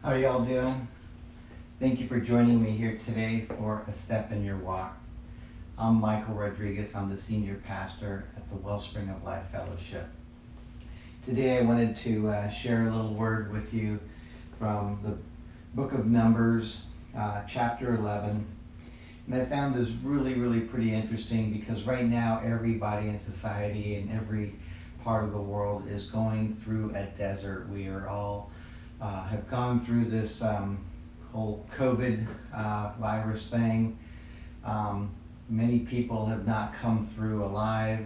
How are y'all doing? Thank you for joining me here today for A Step in Your Walk. I'm Michael Rodriguez. I'm the senior pastor at the Wellspring of Life Fellowship. Today I wanted to share a little word with you from the book of Numbers, chapter 11. And I found this really pretty interesting because right now everybody in society and every part of the world is going through a desert. We are all have gone through this whole COVID virus thing. Many people have not come through alive,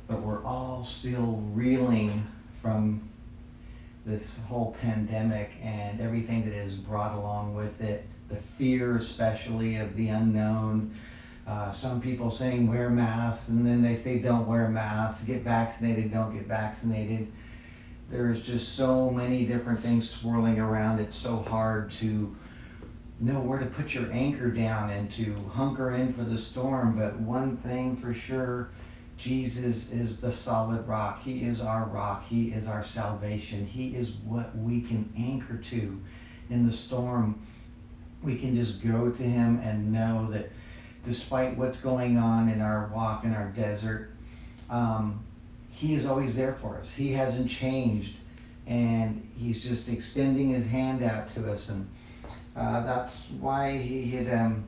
but we're all still reeling from this whole pandemic and everything that is brought along with it. The fear, especially of the unknown. Some people saying wear masks, and then they say don't wear masks, get vaccinated, don't get vaccinated. There's just so many different things swirling around. It's so hard to know where to put your anchor down and to hunker in for the storm. But one thing for sure, Jesus is the solid rock. He is our rock. He is our salvation. He is what we can anchor to in the storm. We can just go to him and know that despite what's going on in our walk in our desert, he is always there for us. He hasn't changed, and he's just extending his hand out to us. And that's why he had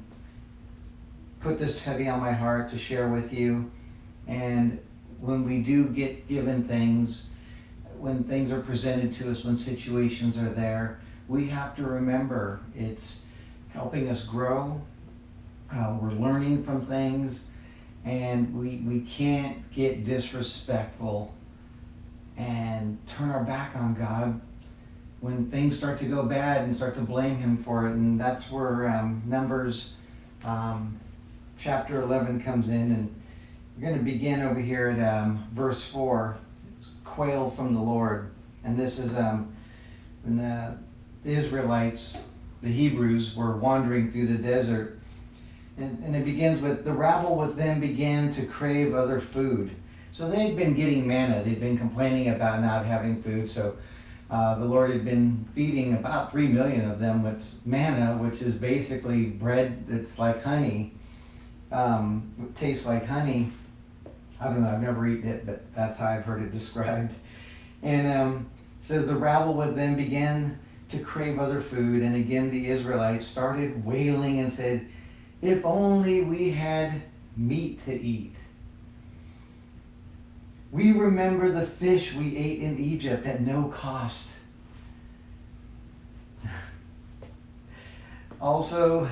put this heavy on my heart to share with you. And when we do get given things, when things are presented to us, when situations are there, we have to remember it's helping us grow. We're learning from things. And we can't get disrespectful and turn our back on God when things start to go bad and start to blame him for it. And that's where Numbers chapter 11 comes in. And we're going to begin over here at verse 4. It's quail from the Lord. And this is when the Israelites, the Hebrews, were wandering through the desert. And it begins with, the rabble with them began to crave other food. So they had been getting manna. They'd been complaining about not having food. So the Lord had been feeding about 3 million of them with manna, which is basically bread that's like honey. It tastes like honey. I don't know, I've never eaten it, but that's how I've heard it described. And it says the rabble with them began to crave other food. And again, the Israelites started wailing and said, if only we had meat to eat. We remember the fish we ate in Egypt at no cost. Also,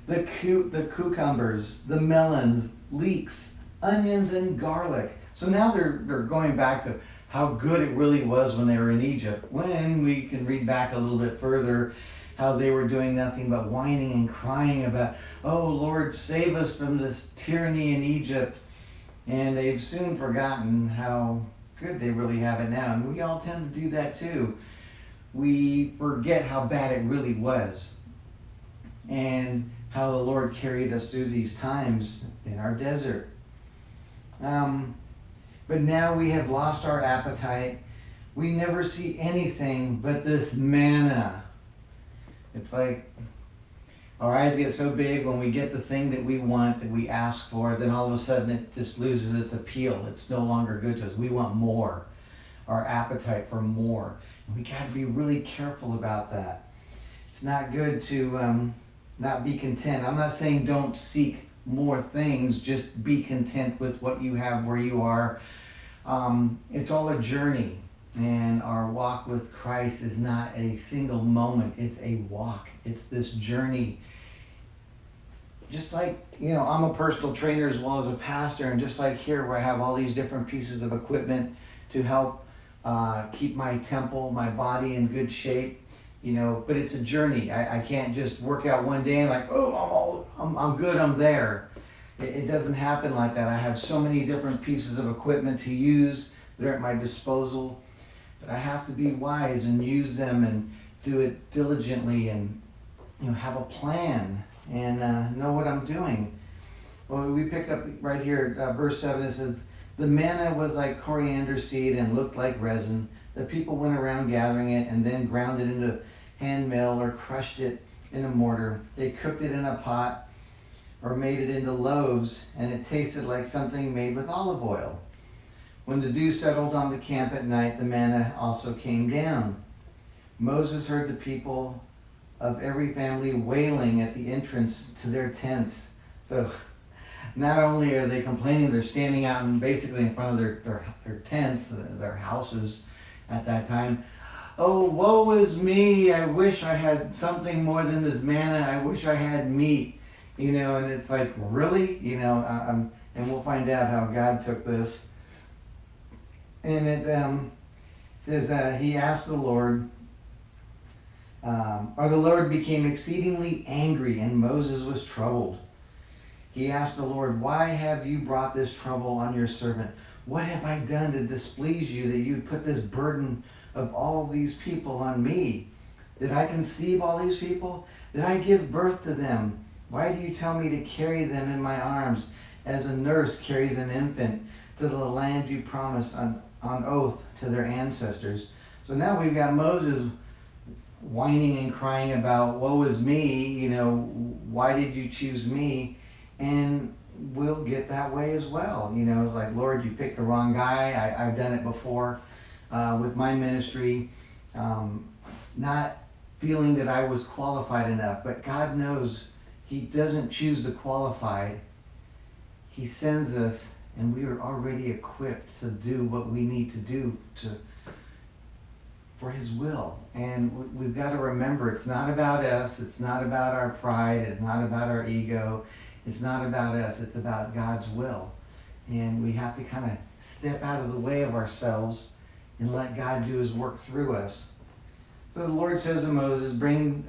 the cucumbers, the melons, leeks, onions, and garlic. So now they're going back to how good it really was when they were in Egypt. When we can read back a little bit further, how they were doing nothing but whining and crying about, oh Lord, save us from this tyranny in Egypt. And they've soon forgotten how good they really have it now. And we all tend to do that too. We forget how bad it really was and how the Lord carried us through these times in our desert. But now we have lost our appetite. We never see anything but this manna. It's like our eyes get so big when we get the thing that we want, that we ask for, then all of a sudden it just loses its appeal. It's no longer good to us. We want more, our appetite for more. And we got to be really careful about that. It's not good to not be content. I'm not saying don't seek more things, just be content with what you have where you are. It's all a journey. And our walk with Christ is not a single moment. It's a walk. It's this journey. Just like, I'm a personal trainer as well as a pastor. And just like here where I have all these different pieces of equipment to help keep my temple, my body in good shape. But it's a journey. I can't just work out one day and like, oh, I'm good, I'm there. It doesn't happen like that. I have so many different pieces of equipment to use that are at my disposal. But I have to be wise and use them and do it diligently and have a plan and know what I'm doing. Well, we pick up right here, verse 7, it says, the manna was like coriander seed and looked like resin. The people went around gathering it and then ground it into hand mill or crushed it in a mortar. They cooked it in a pot or made it into loaves, and it tasted like something made with olive oil. When the dew settled on the camp at night, the manna also came down. Moses heard the people of every family wailing at the entrance to their tents. So not only are they complaining, they're standing out and basically in front of their tents, their houses at that time. Oh, woe is me. I wish I had something more than this manna. I wish I had meat. And it's like, really? And we'll find out how God took this. And it says, he asked the Lord, or the Lord became exceedingly angry, and Moses was troubled. He asked the Lord, why have you brought this trouble on your servant? What have I done to displease you that you put this burden of all these people on me? Did I conceive all these people? Did I give birth to them? Why do you tell me to carry them in my arms as a nurse carries an infant to the land you promised on oath to their ancestors? So now we've got Moses whining and crying about, woe is me, why did you choose me? And we'll get that way as well. It's like, Lord, you picked the wrong guy. I've done it before with my ministry, not feeling that I was qualified enough. But God knows he doesn't choose the qualified. He sends us, and we are already equipped to do what we need to do for his will. And we've got to remember, it's not about us. It's not about our pride. It's not about our ego. It's not about us. It's about God's will. And we have to kind of step out of the way of ourselves and let God do his work through us. So the Lord says to Moses, bring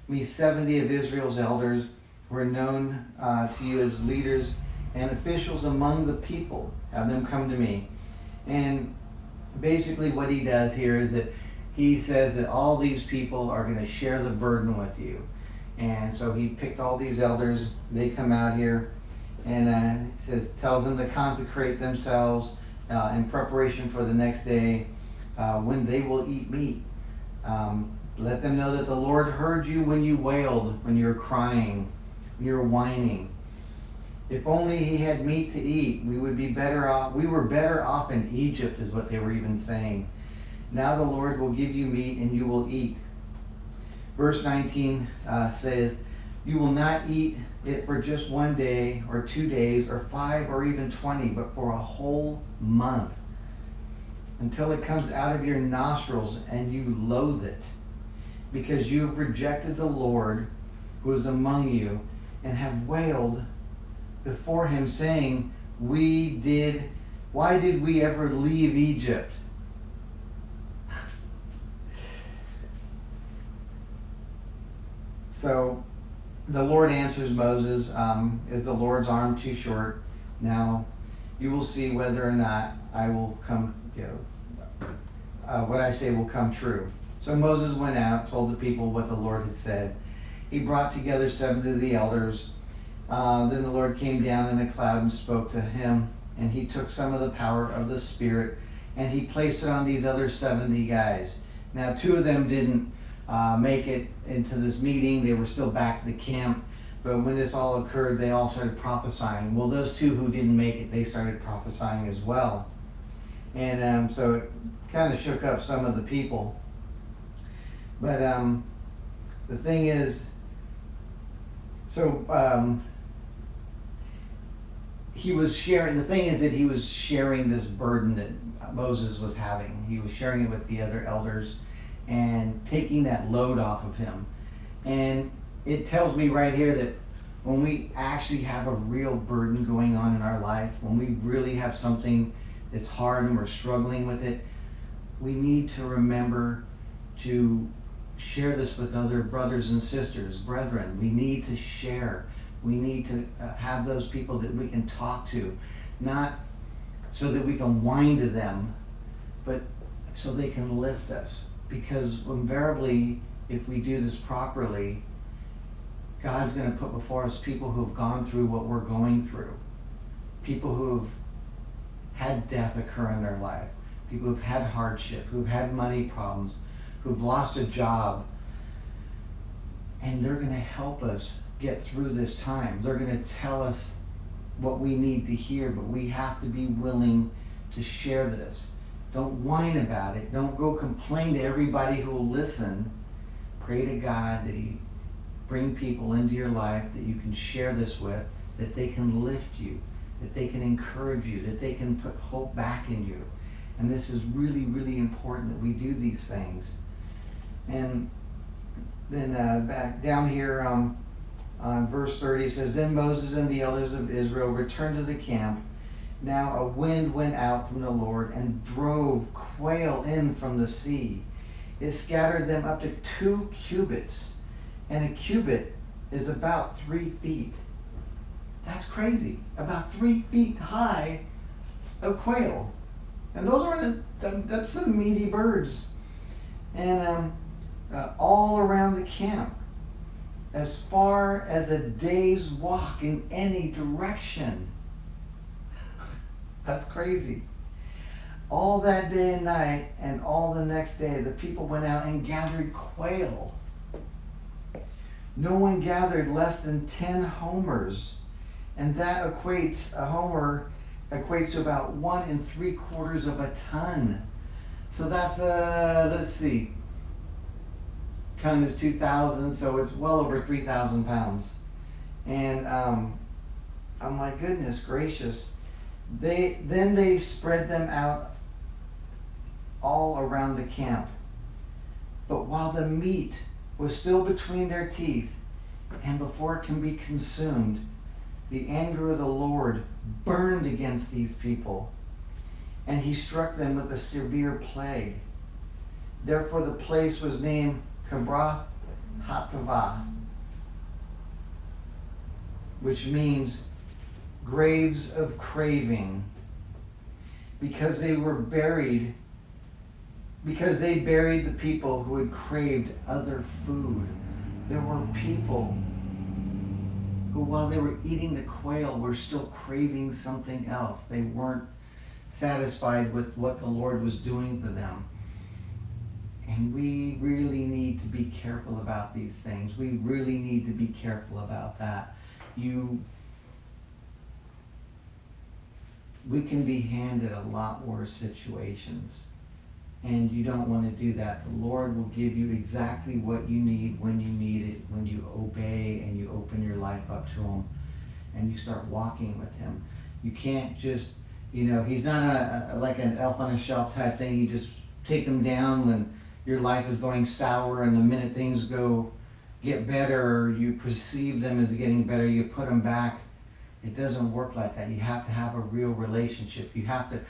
me 70 of Israel's elders who are known to you as leaders and officials among the people. Have them come to me. And basically what he does here is that he says that all these people are going to share the burden with you. And so he picked all these elders. They come out here and tells them to consecrate themselves in preparation for the next day when they will eat meat. Let them know that the Lord heard you when you wailed, when you were crying, when you were whining. If only he had meat to eat, we would be better off. We were better off in Egypt, is what they were even saying. Now the Lord will give you meat and you will eat. Verse 19 says, you will not eat it for just 1 day or 2 days or 5 or even 20, but for a whole month, until it comes out of your nostrils and you loathe it, because you have rejected the Lord who is among you and have wailed before him, saying, why did we ever leave Egypt? So the Lord answers Moses, is the Lord's arm too short? Now you will see whether or not I will come, what I say will come true. So Moses went out, told the people what the Lord had said. He brought together 70 of the elders. Then the Lord came down in a cloud and spoke to him, and he took some of the power of the Spirit and he placed it on these other 70 guys. Now 2 of them didn't make it into this meeting. They were still back at the camp. But when this all occurred, they all started prophesying. Well, those 2 who didn't make it, they started prophesying as well. And so it kind of shook up some of the people. But the thing is, he was sharing, the thing is that he was sharing this burden that Moses was having. He was sharing it with the other elders and taking that load off of him. And it tells me right here that when we actually have a real burden going on in our life, when we really have something that's hard and we're struggling with it, we need to remember to share this with other brothers and sisters, brethren. We need to share. We need to have those people that we can talk to, not so that we can whine to them, but so they can lift us. Because invariably, if we do this properly, God's going to put before us people who have gone through what we're going through, people who have had death occur in their life, people who've had hardship, who've had money problems, who've lost a job, And they're going to help us get through this time. They're going to tell us what we need to hear, but we have to be willing to share this. Don't whine about it. Don't go complain to everybody who will listen. Pray to God that He bring people into your life that you can share this with, that they can lift you, that they can encourage you, that they can put hope back in you. And this is really, really important that we do these things. And then back down here on verse 30, it says, Then Moses and the elders of Israel returned to the camp. Now a wind went out from the Lord and drove quail in from the sea. It scattered them up to 2 cubits. And a cubit is about 3 feet. That's crazy. About 3 feet high of quail. And those are, that's some meaty birds. And all around the camp, as far as a day's walk in any direction. That's crazy. All that day and night and all the next day, the people went out and gathered quail. No one gathered less than 10 homers. And that a homer equates to about 1 3/4 of a ton. So that's, let's see, ton is 2,000, so it's well over 3,000 pounds. And I'm like, goodness gracious. Then they spread them out all around the camp. But while the meat was still between their teeth, and before it can be consumed, the anger of the Lord burned against these people, and He struck them with a severe plague. Therefore the place was named Kibroth Hattaavah, which means graves of craving, because they buried the people who had craved other food. There were people who, while they were eating the quail, were still craving something else. They weren't satisfied with what the Lord was doing for them. And we really need to be careful about these things. We really need to be careful about that. We can be handed a lot worse situations. And you don't want to do that. The Lord will give you exactly what you need when you need it, when you obey and you open your life up to Him and you start walking with Him. You can't just, He's not like an elf on a shelf type thing. You just take Him down when your life is going sour, and the minute things get better, or you perceive them as getting better, you put them back. It doesn't work like that. You have to have a real relationship. You have to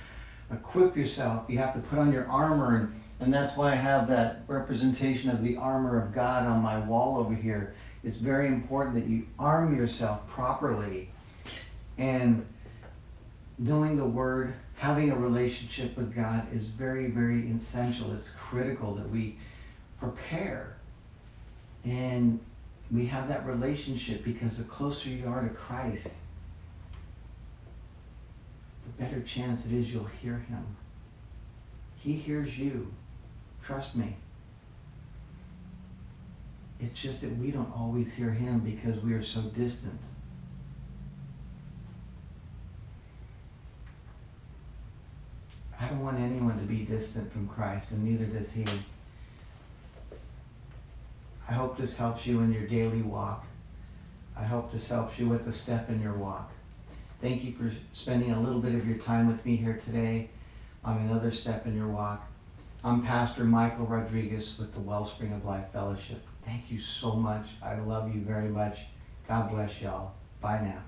equip yourself. You have to put on your armor, and that's why I have that representation of the armor of God on my wall over here. It's very important that you arm yourself properly, and knowing the Word, having a relationship with God is very, very essential. It's critical that we prepare and we have that relationship, because the closer you are to Christ, the better chance it is you'll hear Him. He hears you. Trust me. It's just that we don't always hear Him because we are so distant. I don't want anyone to be distant from Christ, and neither does He. I hope this helps you in your daily walk. I hope this helps you with a step in your walk. Thank you for spending a little bit of your time with me here today on another step in your walk. I'm Pastor Michael Rodriguez with the Wellspring of Life Fellowship. Thank you so much. I love you very much. God bless y'all. Bye now.